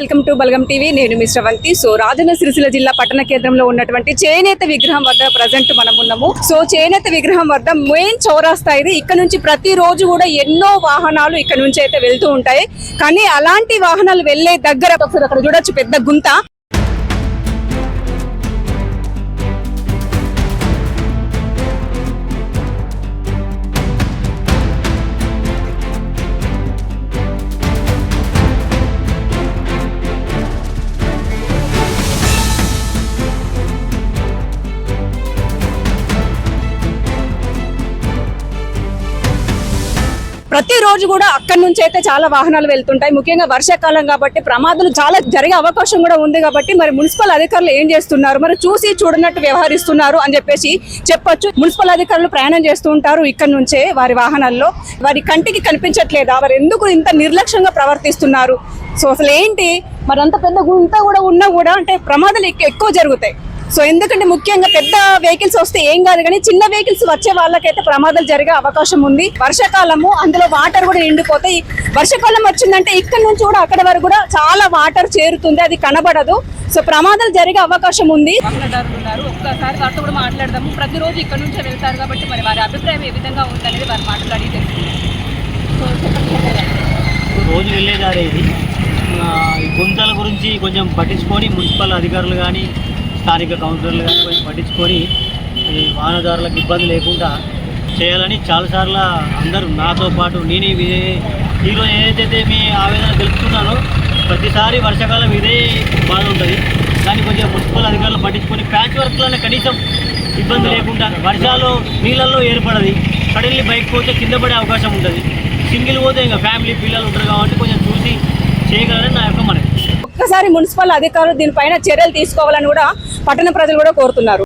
Welcome to Balagam TV. నేను మీ Sravanthi. So Rajanna Sircilla జిల్లా పట్టణ కేంద్రంలో ఉన్నటువంటి చేనేత విగ్రహం వద్ద ప్రజెంట్ మనం ఉన్నాము. సో చేనేత విగ్రహం వద్ద మెయిన్ చౌరాస్తా ఇది. ఇక్కడ నుంచి ప్రతి రోజు కూడా ఎన్నో వాహనాలు ఇక్కడ నుంచి అయితే వెళ్తూ ఉంటాయి. కానీ అలాంటి వాహనాలు వెళ్లే దగ్గర అక్కడ చూడొచ్చు పెద్ద గుంత. ప్రతి రోజు కూడా అక్కడి నుంచి అయితే చాలా వాహనాలు వెళ్తుంటాయి. ముఖ్యంగా వర్షాకాలం కాబట్టి ప్రమాదాలు చాలా జరిగే అవకాశం కూడా ఉంది. కాబట్టి మరి మున్సిపల్ అధికారులు ఏం చేస్తున్నారు, మరి చూసి చూడనట్టు వ్యవహరిస్తున్నారు అని చెప్పొచ్చు. మున్సిపల్ అధికారులు ప్రయాణం చేస్తూ ఉంటారు ఇక్కడ నుంచే వారి వాహనాల్లో. వారి కంటికి కనిపించట్లేదా, వారు ఎందుకు ఇంత నిర్లక్ష్యంగా ప్రవర్తిస్తున్నారు? సో అసలు ఏంటి మరి అంత పెద్ద గుంత కూడా ఉన్నా కూడా అంటే ప్రమాదాలు ఎక్కువ జరుగుతాయి. సో ఎందుకంటే ముఖ్యంగా పెద్ద వెహికల్స్ వస్తే ఏం కాదు, కానీ చిన్న వెహికల్స్ వచ్చే వాళ్ళకైతే ప్రమాదాలు జరిగే అవకాశం ఉంది. వర్షాకాలము, అందులో వాటర్ కూడా నిండిపోతాయి. వర్షాకాలం వచ్చిందంటే ఇక్కడ నుంచి కూడా అక్కడ వరకు కూడా చాలా వాటర్ చేరుతుంది, అది కనబడదు. సో ప్రమాదాలు జరిగే అవకాశం ఉంది. ఒక్కసారి వారితో కూడా మాట్లాడదాము. ప్రతిరోజు ఇక్కడ నుంచే వెళ్తారు కాబట్టి మరి వారి అభిప్రాయం ఏ విధంగా ఉందనేది వారు మాట్లాడి రోజు వెళ్ళేదారే ఇది. ఈ గుంతల గురించి కొంచెం పట్టించుకొని మున్సిపల్ అధికారులు కానీ స్థానిక కౌన్సిలర్లు కానీ కొంచెం పట్టించుకొని ఈ వాహనదారులకు ఇబ్బంది లేకుండా చేయాలని చాలాసార్లు అందరూ నాతో పాటు నేను ఈరోజు ఏదైతే మీ ఆవేదన తెలుపుతున్నానో ప్రతిసారి వర్షాకాలం ఇదే బాధ ఉంటుంది. దాన్ని కొంచెం మున్సిపల్ అధికారులు పట్టించుకొని ప్యాచ్ వర్క్లోనే కనీసం ఇబ్బంది లేకుండా, వర్షాలు నీళ్ళల్లో ఏర్పడది, కడల్ని బైక్ పోతే కింద పడే అవకాశం ఉంటుంది. సింగిల్ పోతే ఇంకా ఫ్యామిలీ పిల్లలు ఉంటారు కాబట్టి కొంచెం చూసి చేయగలరని నా యొక్క మనవి. ఒక్కసారి మున్సిపల్ అధికారులు దీనిపైన చర్యలు తీసుకోవాలని కూడా పట్టణ ప్రజలు కూడా కోరుతున్నారు.